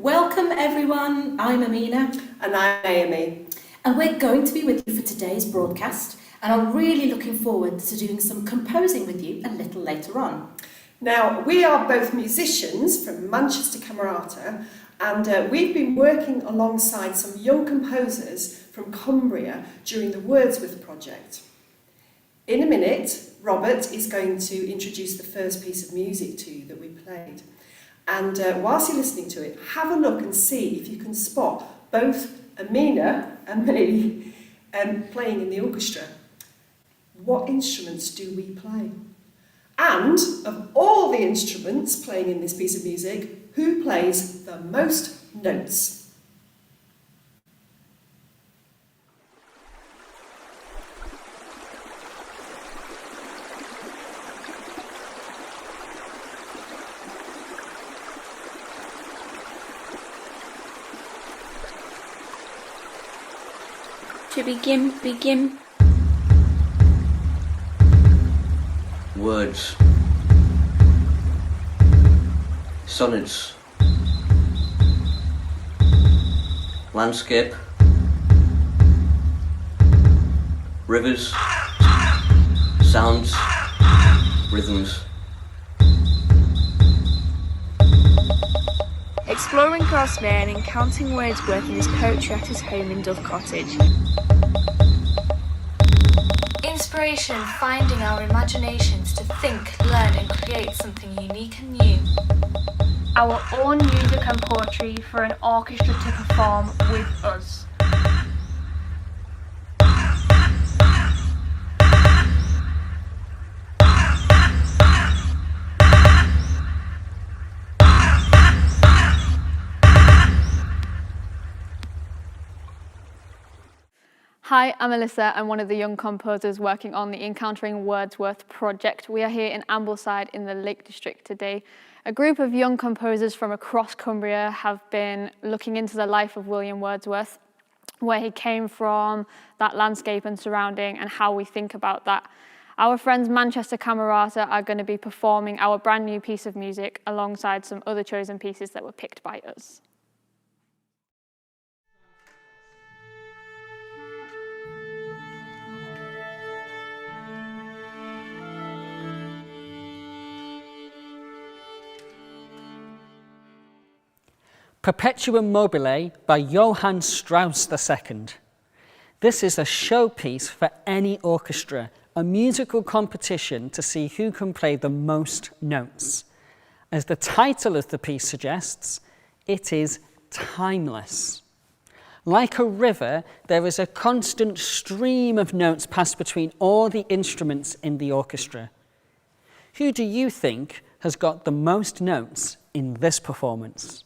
Welcome everyone, I'm Amina. And I'm Amy. And we're going to be with you for today's broadcast, and I'm really looking forward to doing some composing with you a little later on. Now, we are both musicians from Manchester Camerata, and we've been working alongside some young composers from Cumbria during the Wordsworth project. In a minute, Robert is going to introduce the first piece of music to you that we played. And whilst you're listening to it, have a look and see if you can spot both Amina and me playing in the orchestra. What instruments do we play? And of all the instruments playing in this piece of music, who plays the most notes? To begin. Words. Sonnets. Landscape. Rivers. Sounds. Rhythms. Exploring Grosmere and encountering Wordsworth in his poetry at his home in Dove Cottage. Inspiration, finding our imaginations to think, learn and create something unique and new. Our own music and poetry for an orchestra to perform with us. Hi, I'm Alyssa. I'm one of the young composers working on the Encountering Wordsworth project. We are here in Ambleside in the Lake District today. A group of young composers from across Cumbria have been looking into the life of William Wordsworth, where he came from, that landscape and surrounding, and how we think about that. Our friends Manchester Camerata are going to be performing our brand new piece of music alongside some other chosen pieces that were picked by us. Perpetuum mobile by Johann Strauss II. This is a showpiece for any orchestra, a musical competition to see who can play the most notes. As the title of the piece suggests, it is timeless. Like a river, there is a constant stream of notes passed between all the instruments in the orchestra. Who do you think has got the most notes in this performance?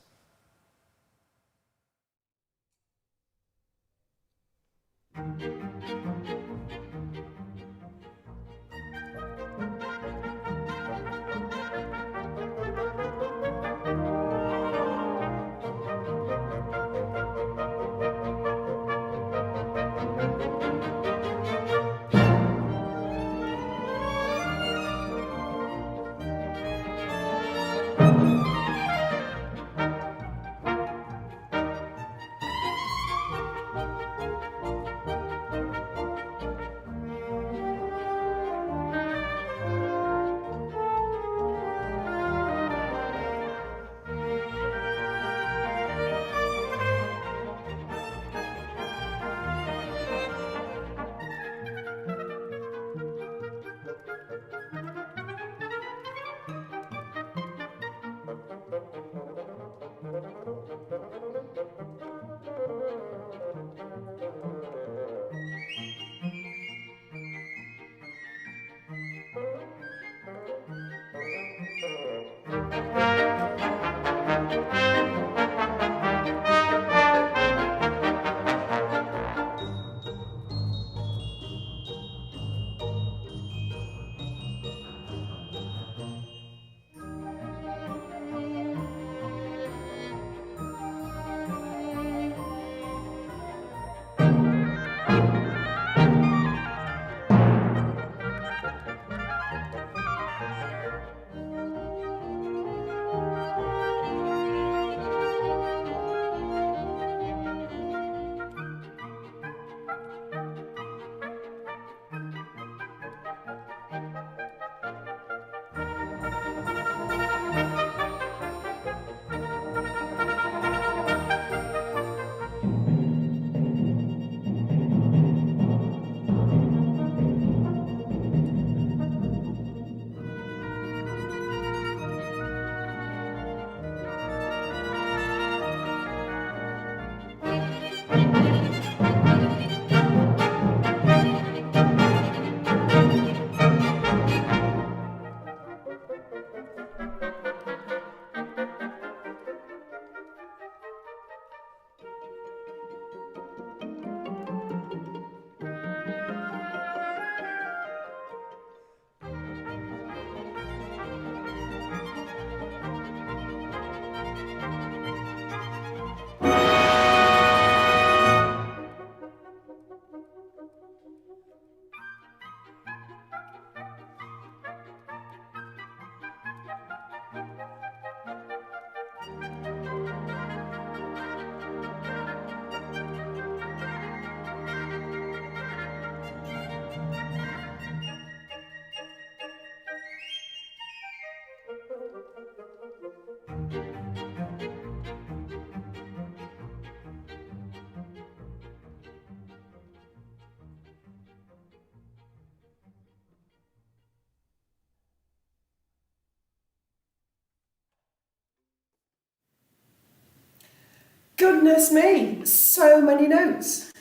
Goodness me, so many notes.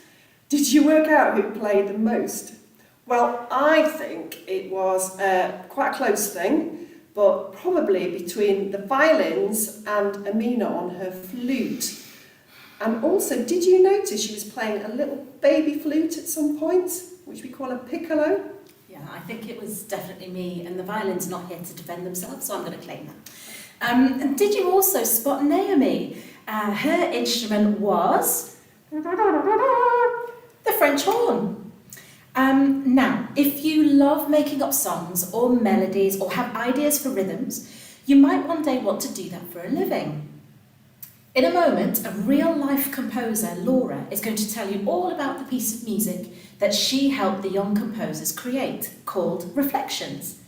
Did you work out who played the most? Well, I think it was quite a close thing, but probably between the violins and Amina on her flute. And also, did you notice she was playing a little baby flute at some point, which we call a piccolo? Yeah, I think it was definitely me, and the violin's not here to defend themselves, so I'm going to claim that. And did you also spot Naomi? Her instrument was the French horn. Now, if you love making up songs or melodies or have ideas for rhythms, you might one day want to do that for a living. In a moment, a real-life composer, Laura, is going to tell you all about the piece of music that she helped the young composers create, called Reflections.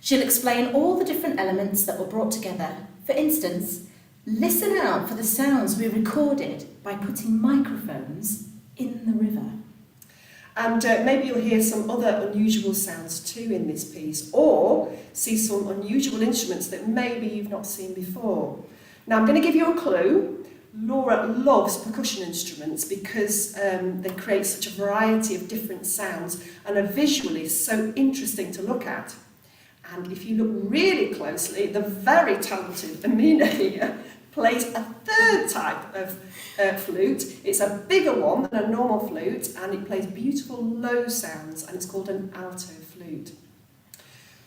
She'll explain all the different elements that were brought together. For instance, listen out for the sounds we recorded by putting microphones in the river. And maybe you'll hear some other unusual sounds too in this piece, or see some unusual instruments that maybe you've not seen before. Now I'm going to give you a clue. Laura loves percussion instruments because they create such a variety of different sounds and are visually so interesting to look at. And if you look really closely, the very talented Amina here plays a third type of flute. It's a bigger one than a normal flute, and it plays beautiful low sounds, and it's called an alto flute.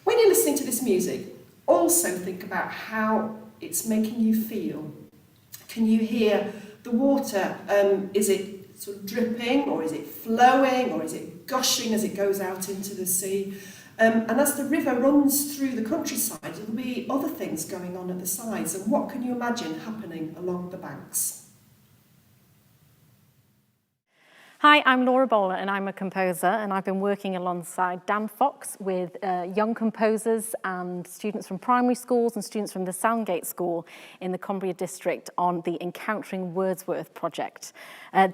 When you're listening to this music, also think about how it's making you feel. Can you hear the water? Is it sort of dripping, or is it flowing, or is it gushing as it goes out into the sea? And as the river runs through the countryside, there'll be other things going on at the sides. And what can you imagine happening along the banks? Hi, I'm Laura Bowler and I'm a composer, and I've been working alongside Dan Fox with young composers and students from primary schools and students from the Soundgate School in the Cumbria district on the Encountering Wordsworth project.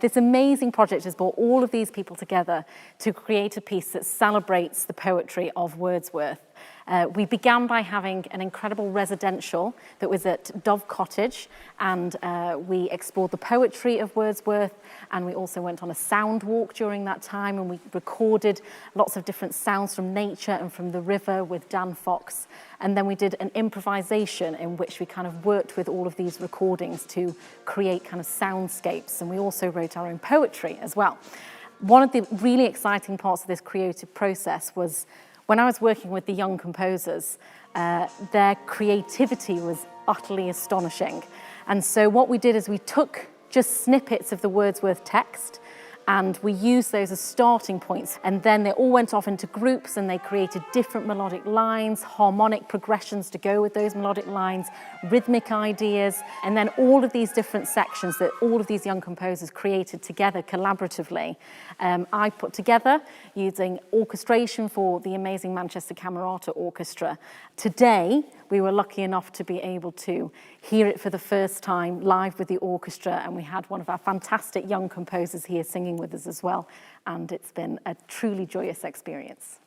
This amazing project has brought all of these people together to create a piece that celebrates the poetry of Wordsworth. We began by having an incredible residential that was at Dove Cottage, and we explored the poetry of Wordsworth, and we also went on a sound walk during that time, and we recorded lots of different sounds from nature and from the river with Dan Fox. And then we did an improvisation in which we kind of worked with all of these recordings to create kind of soundscapes, and we also wrote our own poetry as well. One of the really exciting parts of this creative process was when I was working with the young composers, their creativity was utterly astonishing. And so what we did is we took just snippets of the Wordsworth text and we used those as starting points. And then they all went off into groups and they created different melodic lines, harmonic progressions to go with those melodic lines, rhythmic ideas, and then all of these different sections that all of these young composers created together collaboratively. I put together using orchestration for the amazing Manchester Camerata Orchestra. Today, we were lucky enough to be able to hear it for the first time live with the orchestra, and we had one of our fantastic young composers here singing with us as well, and it's been a truly joyous experience.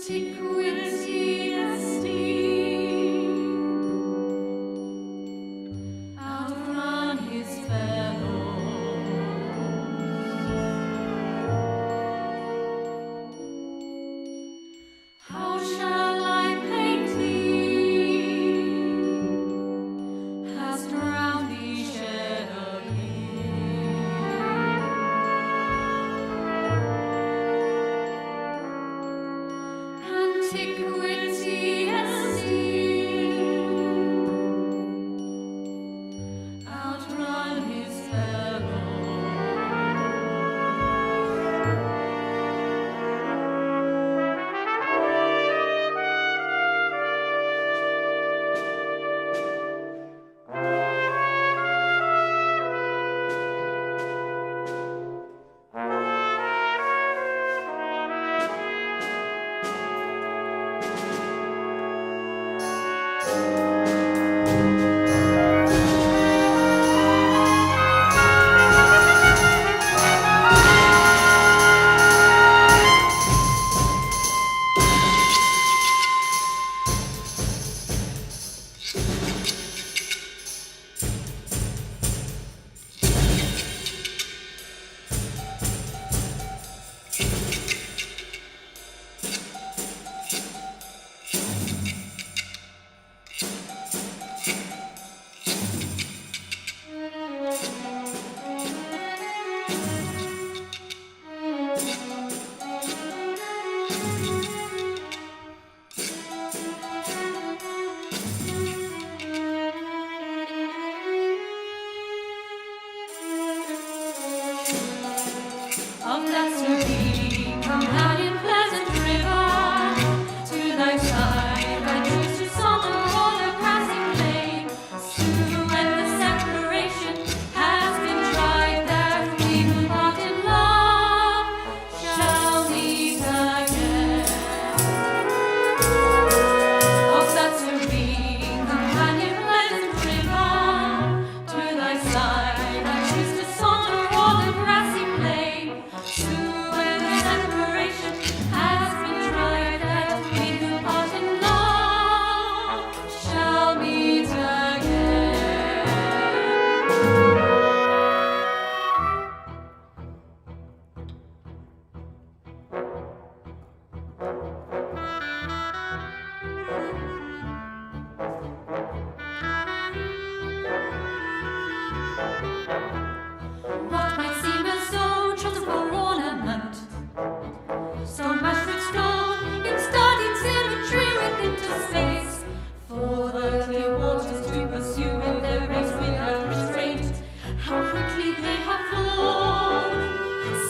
antiquity esteem, outrun his fellows. How shall I paint thee? Hast round thee shed a antiquity esteem, outrun his of that serene companion pleasant river, to thy side I choose to saunter o'er the grassy plain. Soon when the separation has been tried, that we who part in love shall meet again. Of that serene companion pleasant river, to thy side I choose to saunter o'er the grassy plain. Soon when the separation has been tried, that we who part in love shall meet again. What might seem as though chosen for ornament, stone mashed with stone, in studied symmetry with interspace, for the clear waters to pursue in their race without restraint. How quickly they have flown,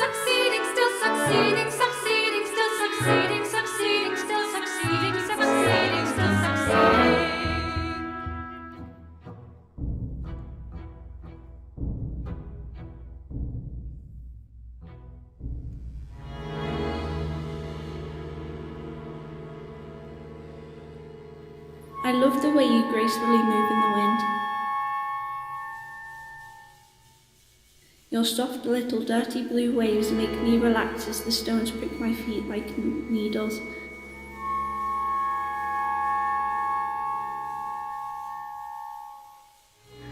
succeeding, still succeeding, succeeding, still succeeding, succeeding, still succeeding, succeeding, still succeeding. I love the way you gracefully move in the wind. Your soft little dirty blue waves make me relax as the stones prick my feet like needles.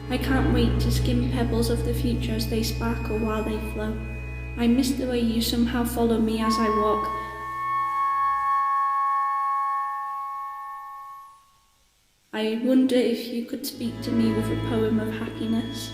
I can't wait to skim pebbles of the future as they sparkle while they flow. I miss the way you somehow follow me as I walk. I wonder if you could speak to me with a poem of happiness.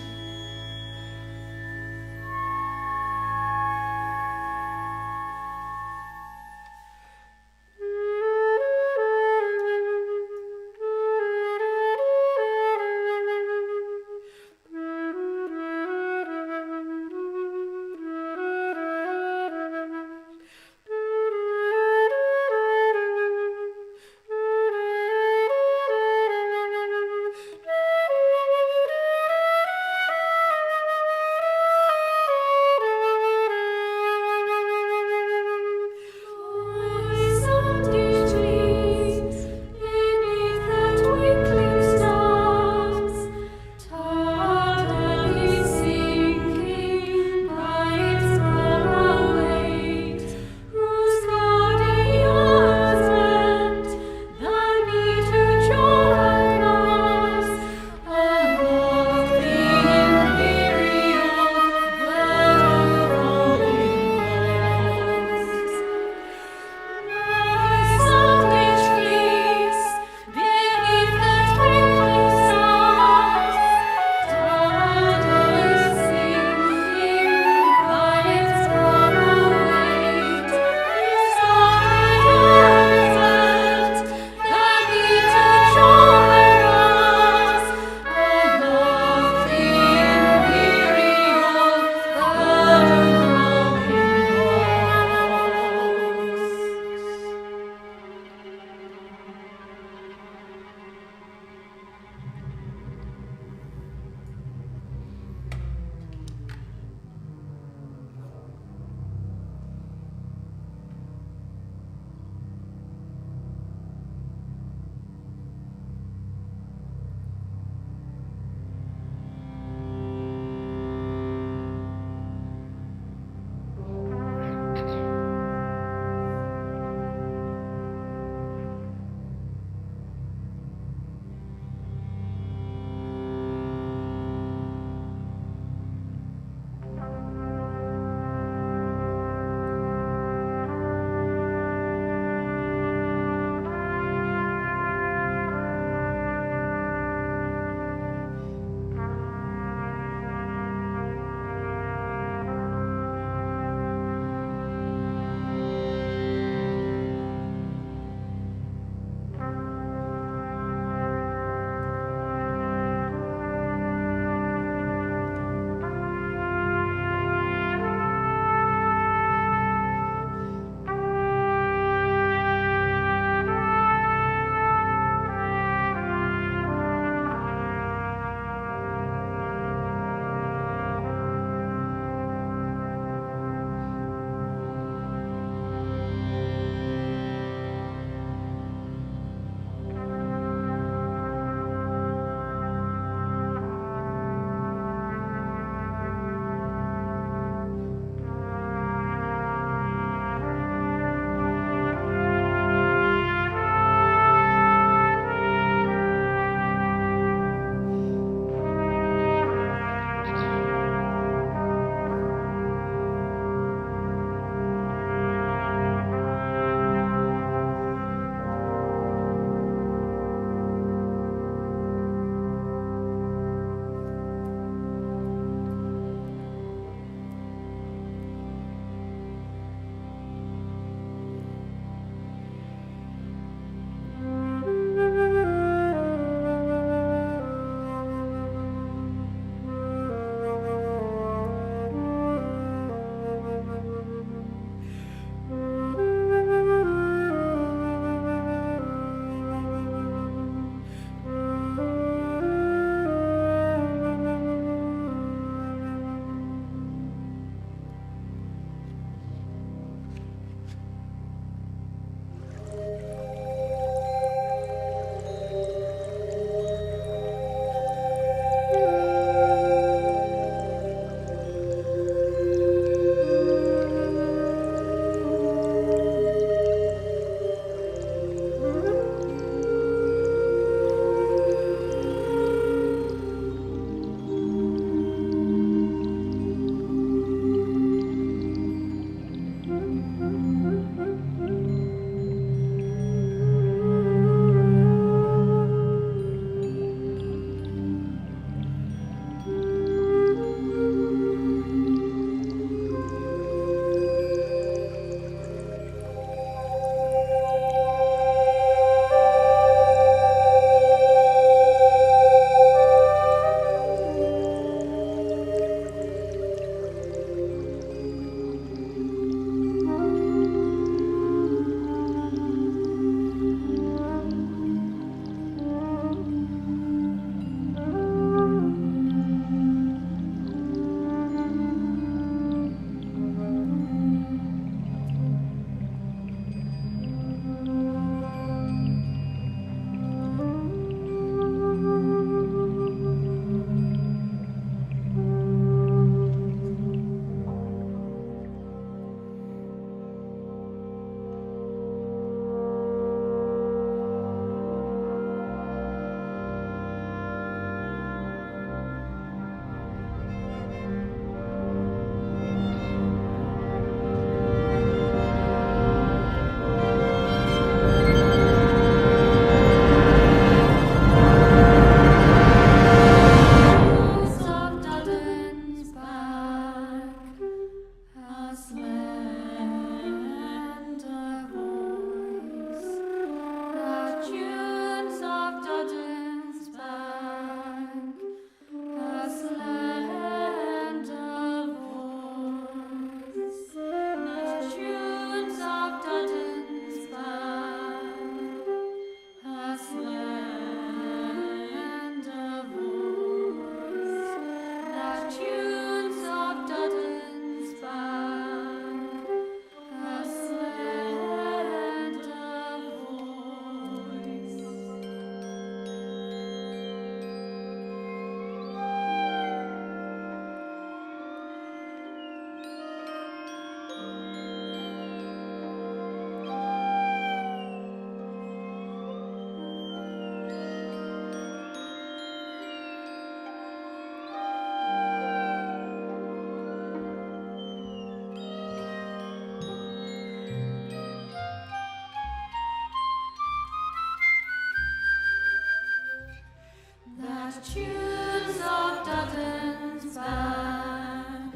tunes of Dutton's back,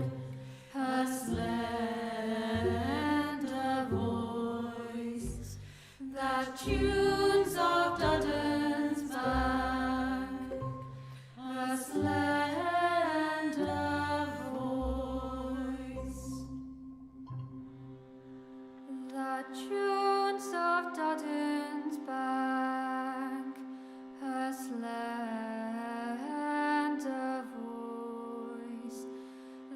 her slender voice, that tunes of Dutton's back, her slender voice, that tunes of Dutton's back, her slender voice,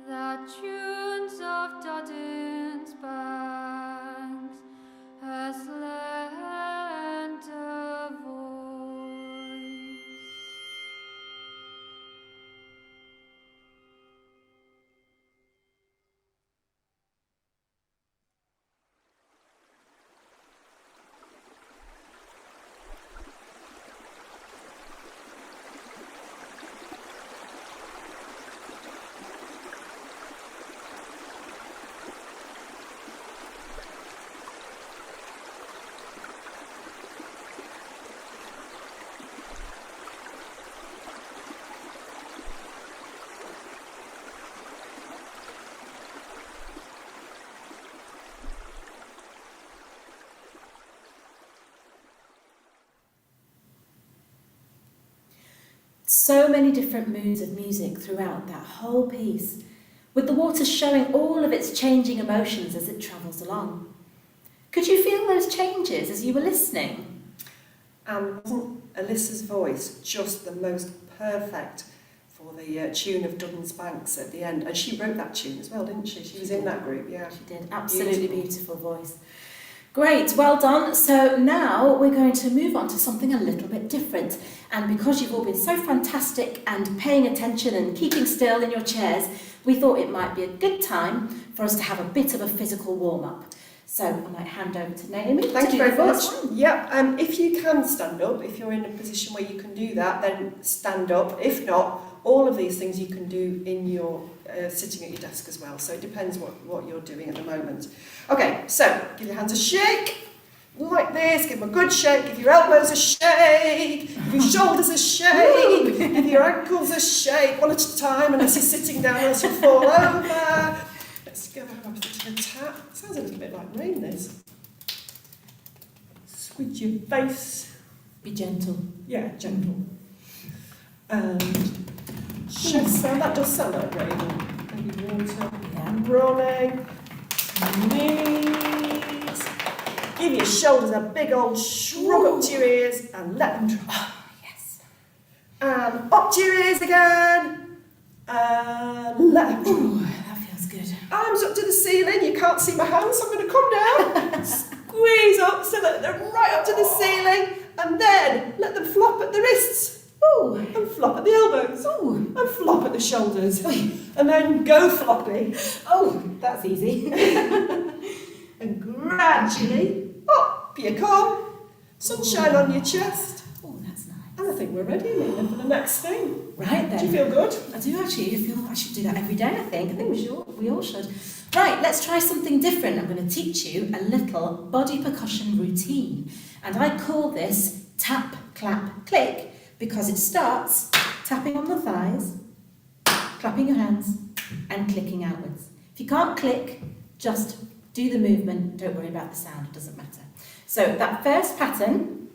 that tunes of Dutton's banks, her slender voice. So many different moods of music throughout that whole piece, with the water showing all of its changing emotions as it travels along. Could you feel those changes as you were listening? And wasn't Alyssa's voice just the most perfect for the tune of Dutton's Banks at the end? And she wrote that tune as well, didn't she? She was in that group, yeah. She did. Absolutely beautiful voice. Great, well done. So now we're going to move on to something a little bit different. And because you've all been so fantastic and paying attention and keeping still in your chairs, we thought it might be a good time for us to have a bit of a physical warm-up. So I might hand over to Naomi. Thank you very much. Yeah, if you can stand up, if you're in a position where you can do that, then stand up. If not, all of these things you can do in your sitting at your desk as well. So it depends what you're doing at the moment. Okay, so give your hands a shake, like this. Give them a good shake. Give your elbows a shake. Give your shoulders a shake. Give your ankles a shake, one at a time, unless you're sitting down, else you'll fall over. Let's go have a bit of a tap. Sounds a little bit like rain, this. Squidge your face. Be gentle. Yeah, gentle. And chest sound. That does sound like rain. Maybe water. Yeah. Running. Knees. Give your shoulders a big old shrug up to your ears and let them drop. Oh, yes. And up to your ears again. And let them drop. Ooh, that feels good. Arms up to the ceiling. You can't see my hands, so I'm going to come down. Squeeze up so that they're right up to the ceiling. And then let them flop at the wrists. Ooh. And flop at the elbows. Ooh. And flop at the shoulders. And then go floppy. Oh, that's easy. And gradually up you come. Sunshine on your chest. Oh, that's nice. And I think we're ready, Nina, for the next thing. Right then. Do you feel good? I do actually. I feel I should do that every day, I think. I think we all should. Right, let's try something different. I'm going to teach you a little body percussion routine. And I call this tap, clap, click, because it starts tapping on the thighs, clapping your hands, and clicking outwards. If you can't click, just do the movement. Don't worry about the sound. It doesn't matter. So that first pattern,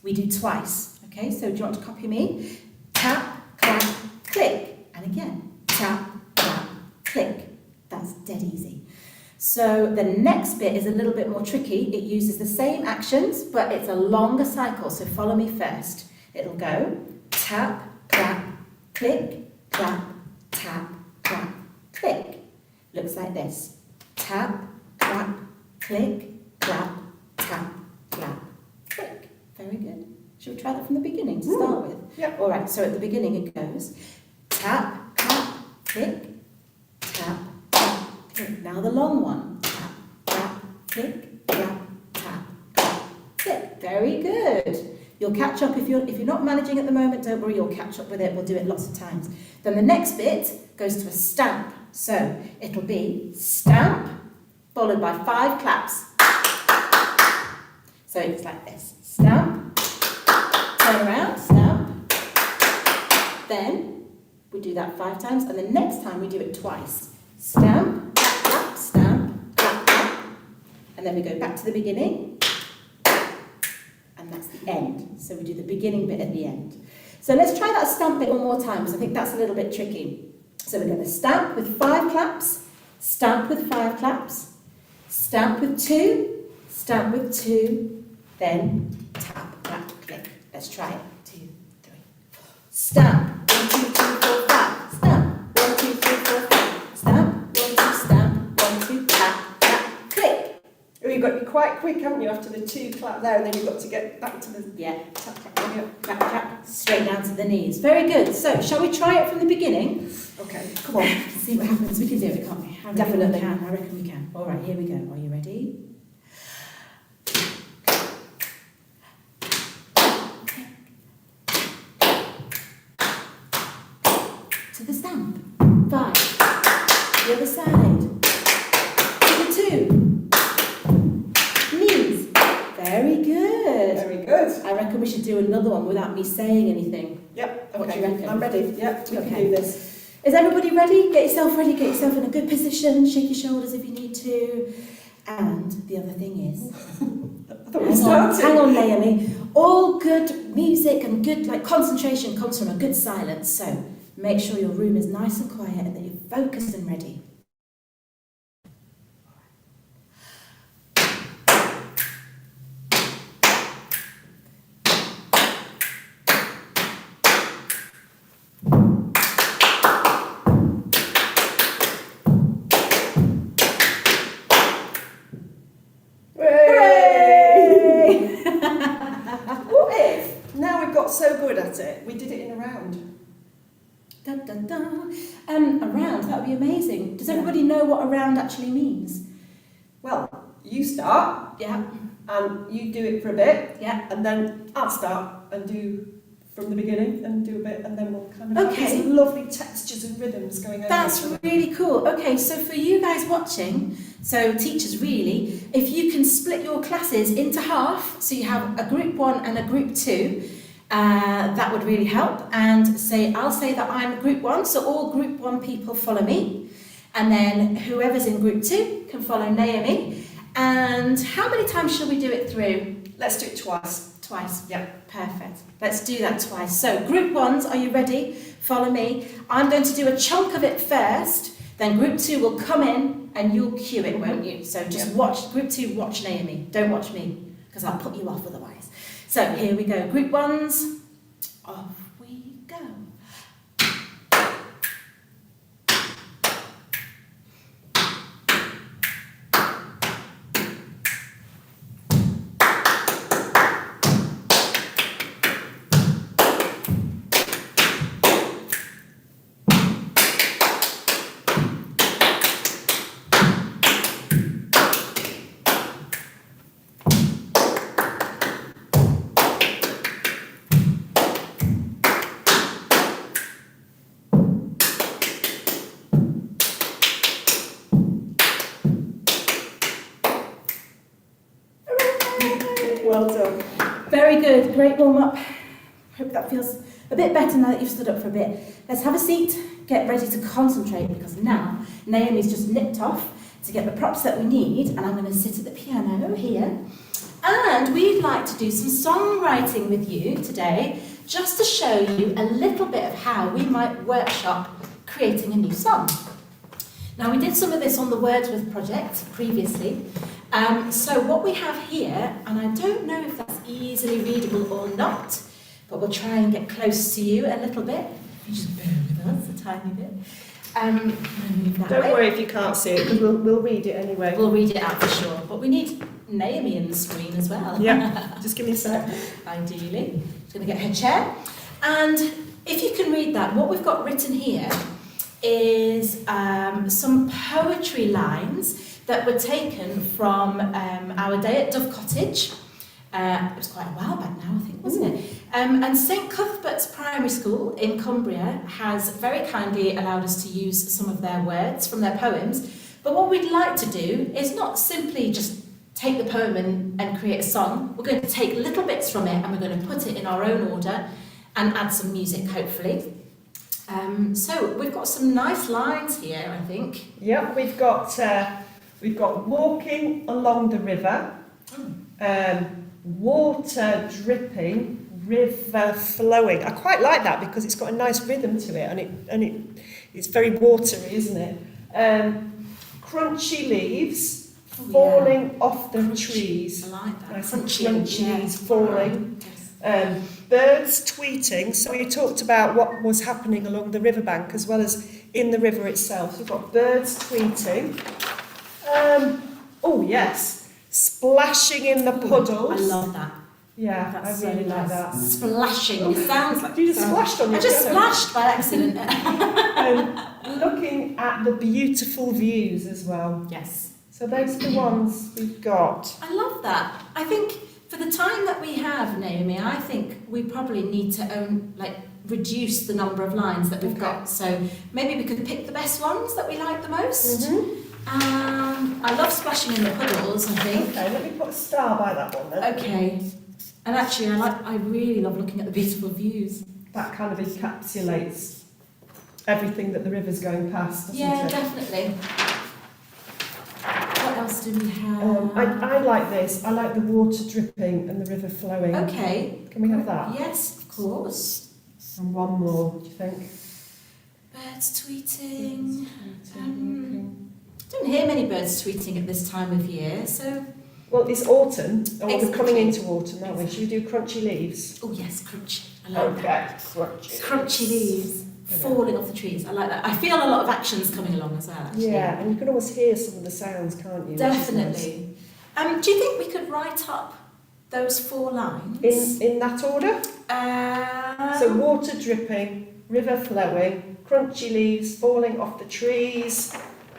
we do twice. Okay, so do you want to copy me? Tap, clap, click. And again, tap, clap, click. That's dead easy. So the next bit is a little bit more tricky. It uses the same actions, but it's a longer cycle. So follow me first. It'll go tap, clap, click, clap, tap, clap, click. Looks like this. Tap, clap, click, clap, tap, clap, click. Very good. Should we try that from the beginning to start with? Yeah. All right, so at the beginning it goes tap, clap, click, tap, clap, click. Now the long one. Tap, clap, click, clap, tap, clap, click. Very good. You'll catch up if you're not managing at the moment, don't worry, you'll catch up with it. We'll do it lots of times. Then the next bit goes to a stamp. So it'll be stamp followed by 5 claps. So it's like this. Stamp, turn around, stamp, then we do that 5 times, and the next time we do it twice. Stamp, clap, clap, stamp, clap, clap. And then we go back to the beginning, and that's the end. So we do the beginning bit at the end. So let's try that stamp bit one more time, because I think that's a little bit tricky. So we're going to stamp with 5 claps, stamp with 5 claps, stamp with 2, stamp with 2, then tap, clap, click. Let's try it. 2, 3, 4. Stamp. 1, 2, 3, 4, 5. Stamp. 1, 2, 3, 4, 5. Stamp. 1, 2, stamp. 1, 2, tap, tap, click. Oh, you've got to be quite quick, haven't you, after the 2 clap there, and then you've got to get back to the tap, tap, tap, clap, clap, straight down to the knees. Very good. So, shall we try it from the beginning? Okay, come on. See what happens. We can do it, can't we? Definitely. I reckon we can. All right, here we go. Are you ready? To the stamp. 5. The other side. To the 2. Knees. Very good. Very good. I reckon we should do another one without me saying anything. Yep, okay. What do you reckon? I'm ready. Yep, we can Okay. do this. Is everybody ready? Get yourself ready, get yourself in a good position, shake your shoulders if you need to. And the other thing is, I thought we started. hang on, Naomi. All good music and good concentration comes from a good silence. So make sure your room is nice and quiet and that you're focused and ready. So good at it. We did it in a round. Da, da, da. A round, that would be amazing. Does everybody know what a round actually means? Well, you start. Yeah. And you do it for a bit. Yeah. And then I'll start and do from the beginning and do a bit, and then we'll kind of Okay. have these lovely textures and rhythms going over. That's really cool. Okay, so for you guys watching, so teachers really, if you can split your classes into half, so you have a group 1 and a group 2, that would really help. And I'll say that I'm group 1, so all group 1 people follow me. And then whoever's in group 2 can follow Naomi. And how many times shall we do it through? Let's do it twice. Twice. Yeah, perfect. Let's do that twice. So group 1s, are you ready? Follow me. I'm going to do a chunk of it first, then group 2 will come in and you'll cue it, won't you? So just watch, group 2, watch Naomi. Don't watch me, because I'll put you off otherwise. So here we go. Group 1s, off we go. Well done. Very good, great warm up. Hope that feels a bit better now that you've stood up for a bit. Let's have a seat, get ready to concentrate, because now Naomi's just nipped off to get the props that we need, and I'm going to sit at the piano here. And we'd like to do some songwriting with you today, just to show you a little bit of how we might workshop creating a new song. Now, we did some of this on the Wordsworth project previously. So what we have here, and I don't know if that's easily readable or not, but we'll try and get close to you a little bit. If you just bear with us a tiny bit. Move that Don't way. worry if you can't see it, because we'll read it anyway. We'll read it out for sure, but we need Naomi in the screen as well. Yeah, just give me a sec. Ideally. She's going to get her chair. And if you can read that, what we've got written here is some poetry lines that were taken from our day at Dove Cottage. It was quite a while back now, I think, wasn't it? And St Cuthbert's Primary School in Cumbria has very kindly allowed us to use some of their words from their poems. But what we'd like to do is not simply just take the poem and create a song. We're going to take little bits from it and we're going to put it in our own order and add some music, hopefully. So we've got some nice lines here, I think. Yep, we've got walking along the river, water dripping, river flowing. I quite like that because it's got a nice rhythm to it, and it's very watery, isn't it? Crunchy leaves falling off the trees. I like that. Nice crunchy leaves falling. Birds tweeting. So we talked about what was happening along the riverbank as well as in the river itself. So we've got birds tweeting. Oh yes, splashing in the puddles. I love that. Yeah, That's I really so like nice. that. Splashing. It sounds like You just splashed on I your just pillow. splashed by accident. Looking at the beautiful views as well. Yes. So those are the ones we've got. I love that. I think for the time that we have, Naomi, I think we probably need to reduce the number of lines that we've got. So maybe we could pick the best ones that we like the most. I love splashing in the puddles, I think. Okay, let me put a star by that one then. Okay. And actually, I really love looking at the beautiful views. That kind of encapsulates everything that the river's going past, doesn't Yeah, it? definitely. What else do we have? I like this. I like the water dripping and the river flowing. Okay. Can we have that? Yes, of course. And one more, do you think? Birds tweeting. Don't hear many birds tweeting at this time of year, so... Well, it's autumn. Oh, we're Exactly. coming into autumn, aren't we? Should we do crunchy leaves? Oh yes, crunchy. I like that. Crunchy. Crunchy leaves falling off the trees. I like that. I feel a lot of actions coming along as well, actually. Yeah, and you can almost hear some of the sounds, can't you? Definitely. Do you think we could write up those 4 lines? In that order? So water dripping, river flowing, crunchy leaves falling off the trees,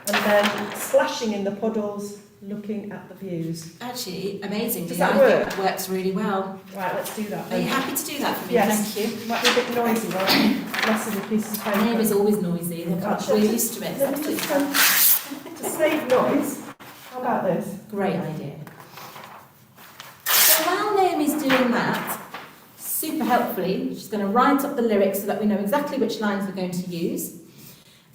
and then splashing in the puddles, looking at the views. Actually, amazing. Does Yeah, that I work? think that works really well. Right, let's do that Are then. you happy to do that for me? Yes. Thank you. Might be a bit noisy, right? Less of a piece of paper. My neighbour's always noisy. We're used to it. It's Let me absolutely just, to save noise, how about this? great idea. So while Naomi's doing that, super helpfully, she's going to write up the lyrics so that we know exactly which lines we're going to use.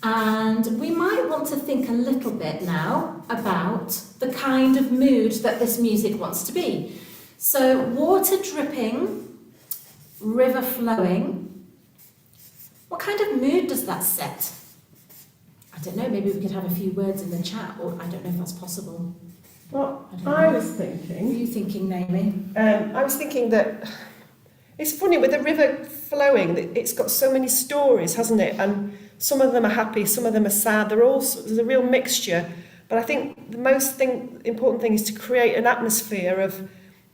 And we might want to think a little bit now about the kind of mood that this music wants to be. So water dripping, river flowing. What kind of mood does that set? I don't know, maybe we could have a few words in the chat, or I don't know if that's possible. Well, I I was What are thinking... you thinking, Naomi? I was thinking that... It's funny, with the river flowing, it's got so many stories, hasn't it? And some of them are happy, some of them are sad. There's a real mixture. But I think the most important thing is to create an atmosphere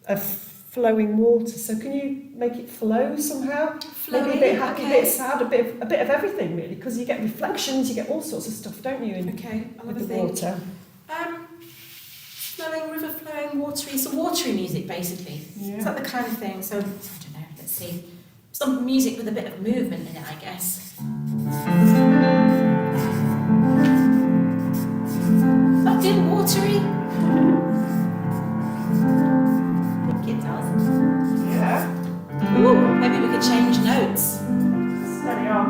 of flowing water. So can you make it flow somehow? Flowing, Maybe a bit happy, okay. a bit sad, a bit of everything really, because you get reflections, you get all sorts of stuff, don't you? Okay, I'll have With a the think. water. Flowing, river flowing, watery, so watery music basically. Yeah. Is that the kind of thing? So, I don't know, let's see. Some music with a bit of movement in it, I guess. That feel watery? I think it does. Yeah. Ooh, maybe we could change notes. Steady on.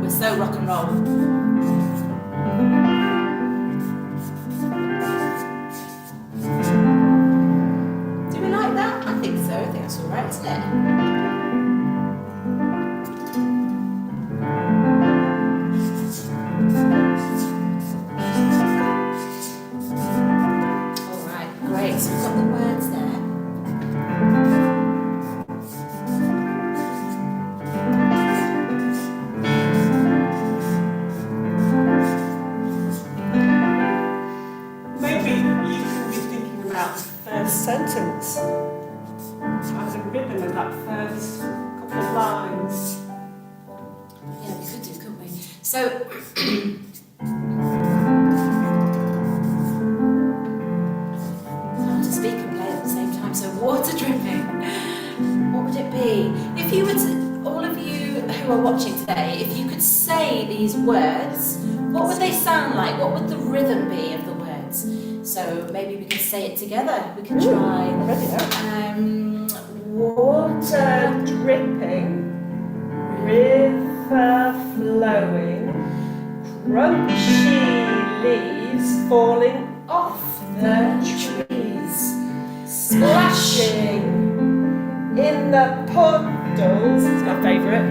We're so rock and roll. Do we like that? I think so. I think that's all right, isn't it? All right, great. So we've got the words there. Maybe you could be thinking about the first sentence as a rhythm of that first couple of lines. Yeah, we could do, couldn't we? So, hard to speak and play at the same time. So, water dripping. What would it be? If you were to, all of you who are watching today, if you could say these words, what would they sound like? What would the rhythm be of the words? So maybe we could say it together. We could try. I'm ready now. Water Dripping, river flowing, crunchy leaves falling off the trees, splashing in the puddles. It's my favourite.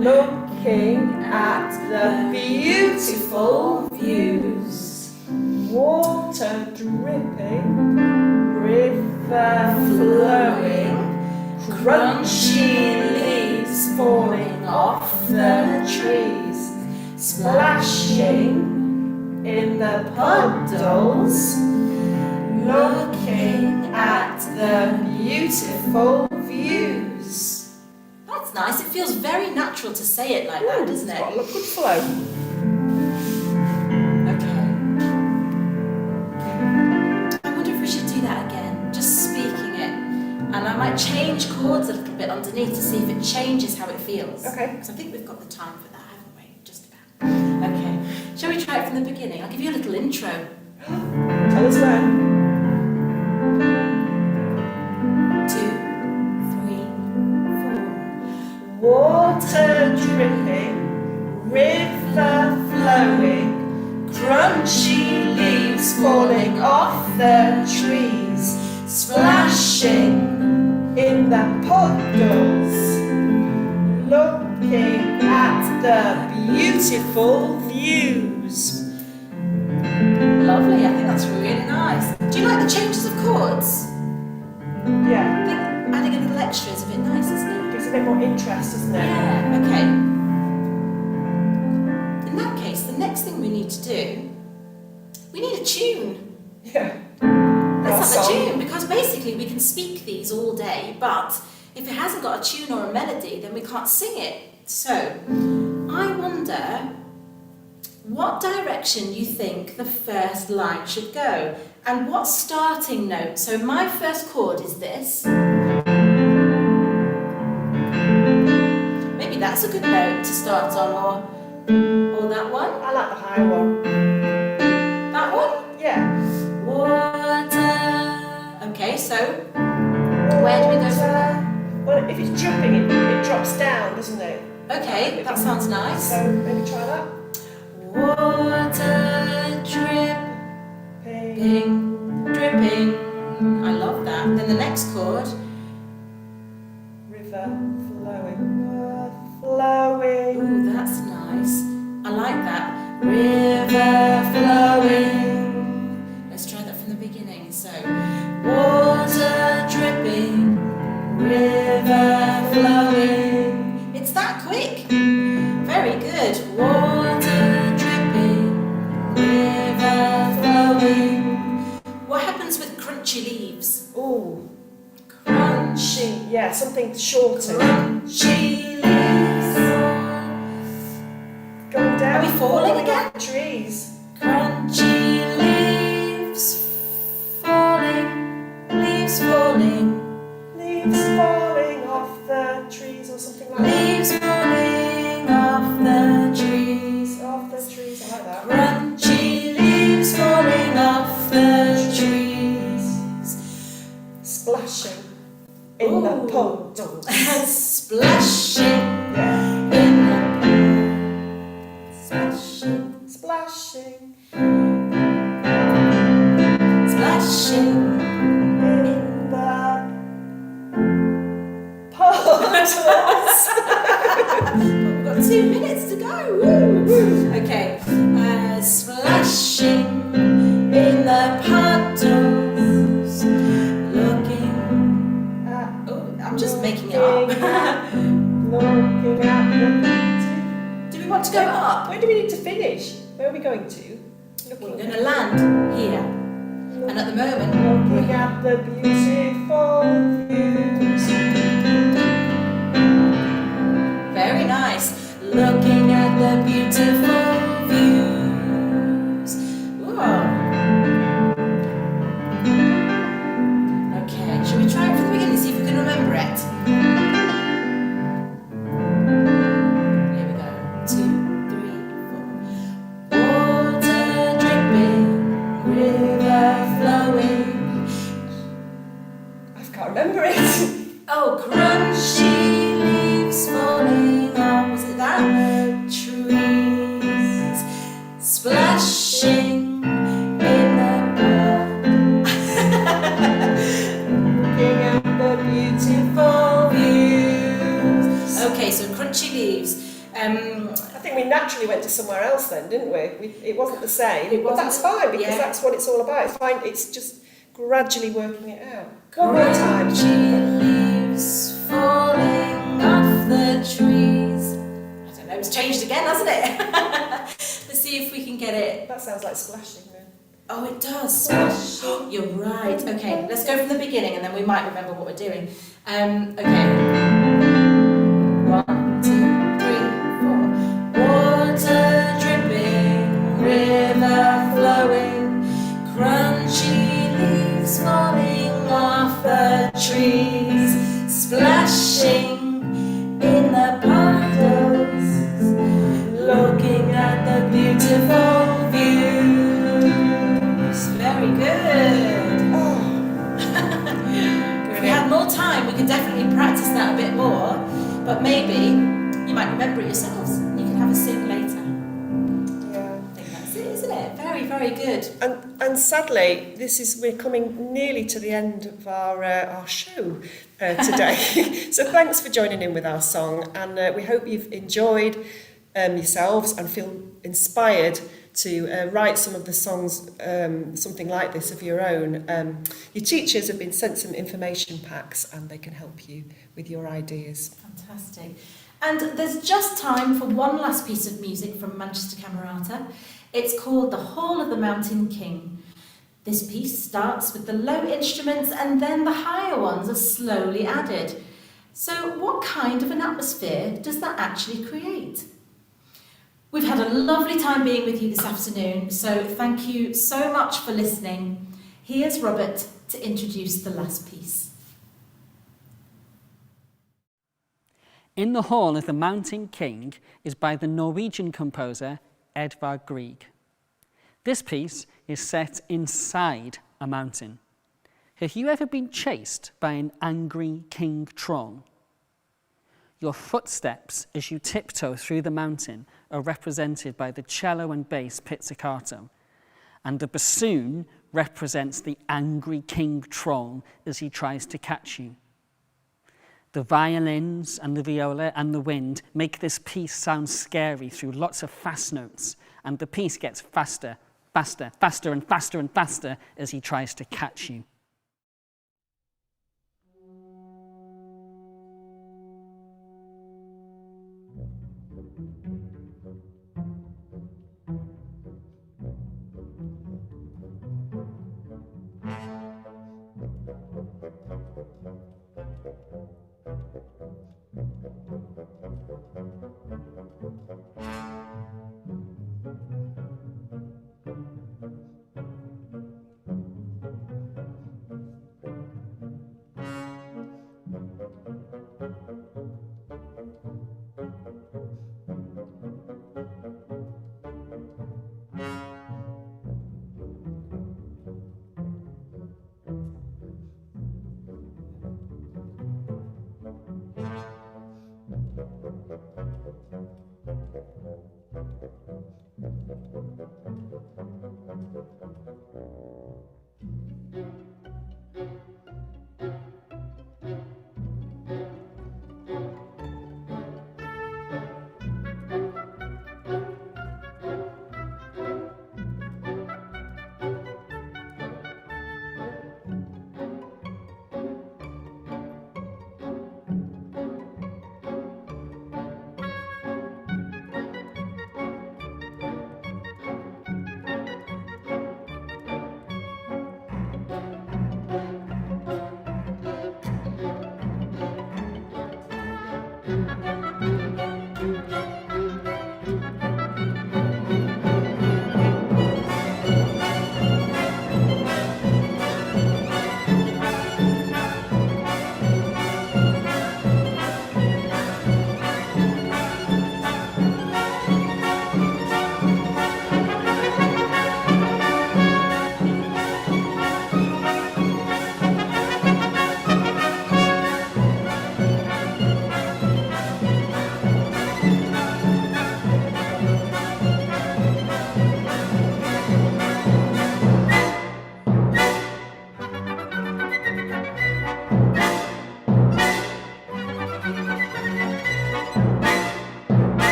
Looking at the beautiful views, water dripping, river flowing, crunchy leaves falling off the trees, splashing in the puddles, looking at the beautiful views. That's nice. It feels very natural to say it like that, doesn't it? It's got a good flow. Okay. I wonder if we should do that again, just speaking it. And I might change chords a little bit underneath to see if it changes how it feels. Okay. Because I think we've got the time for that, haven't we? Just about. Okay. Shall we try it from the beginning? I'll give you a little intro. Tell us when. 2, 3, 4. Water dripping, river flowing, crunchy leaves falling off the trees, splashing in the puddles, looking at the beautiful views. Lovely, I think that's really nice. Do you like the changes of chords? Yeah, I think adding a little extra is a bit nice, isn't it? gives a bit more interest, doesn't it? Yeah, okay. In that case, the next thing we need to do, we need a tune. Yeah. Let's have a tune, because basically we can speak these all day, but if it hasn't got a tune or a melody, then we can't sing it. So, I wonder what direction you think the first line should go, and what starting note. So my first chord is this. Maybe that's a good note to start on, or that one. I like the higher one. That one? Yeah. Water. Okay, so where do we go from there? Well, if it's jumping, it drops down, doesn't it? Okay, that sounds nice. So maybe try that. Water dripping, dripping. I love that. Then the next chord. River flowing, flowing. Ooh, that's nice. I like that. River flowing. Let's try that from the beginning. So, water dripping, river flowing. It's that quick. Very good. Water dripping, river flowing. What happens with crunchy leaves? Ooh, Crunchy. yeah, something shorter. Crunchy leaves. Going down. Are we falling again? off the trees. Crunchy leaves falling, leaves falling, Leaves falling off the trees or something like leaves falling off the trees. that. Off the trees, I like that. Crunchy leaves falling off the trees. Splashing in the puddles. Splashing Yeah. in the splashing, Splashing splashing. in the puddles. We've got 2 minutes to go. Woo. Okay. Splashing in the puddles, looking. Oh, I'm just making it up. Looking at the. Do we want to go up? Where do we need to finish? Where are we going to? We're going to land here. And at the moment, Looking at the beautiful views. very nice. Looking at the beautiful views. Whoa. Okay, shall we try it from the beginning, see if we can remember it? Here we go. 2, 3, 4. Water dripping, river flowing. I can't remember it. Oh, crunchy leaves falling on, was it that? Tree. I think we naturally went to somewhere else then, didn't we? It wasn't the same, but that's fine because that's what it's all about. It's just gradually working it out. One more time. Leaves falling off the trees. I don't know, it's changed again, hasn't it? Let's see if we can get it. That sounds like splashing then. Oh, it does. Splash. You're right. Okay, let's go from the beginning and then we might remember what we're doing. Okay. 1, 2, 3, 4. Water dripping, river flowing, crunchy leaves falling off the trees, splashing in the puddles, looking at the beautiful views. Very good. If we had more time, we could definitely practice that a bit more, but maybe you might remember it yourselves. You can have a sing later. Yeah. I think that's it, isn't it? Very, very good. And sadly, we're coming nearly to the end of our show today. So thanks for joining in with our song, and we hope you've enjoyed yourselves and feel inspired to write some of the songs, something like this of your own. Your teachers have been sent some information packs and they can help you with your ideas. Fantastic. And there's just time for one last piece of music from Manchester Camerata. It's called The Hall of the Mountain King. This piece starts with the low instruments and then the higher ones are slowly added. So what kind of an atmosphere does that actually create? We've had a lovely time being with you this afternoon, so thank you so much for listening. Here's Robert to introduce the last piece. In the Hall of the Mountain King is by the Norwegian composer Edvard Grieg. This piece is set inside a mountain. Have you ever been chased by an angry king troll? Your footsteps as you tiptoe through the mountain are represented by the cello and bass pizzicato, and the bassoon represents the angry king troll as he tries to catch you. The violins and the viola and the wind make this piece sound scary through lots of fast notes, and the piece gets faster, faster, faster and faster and faster as he tries to catch you.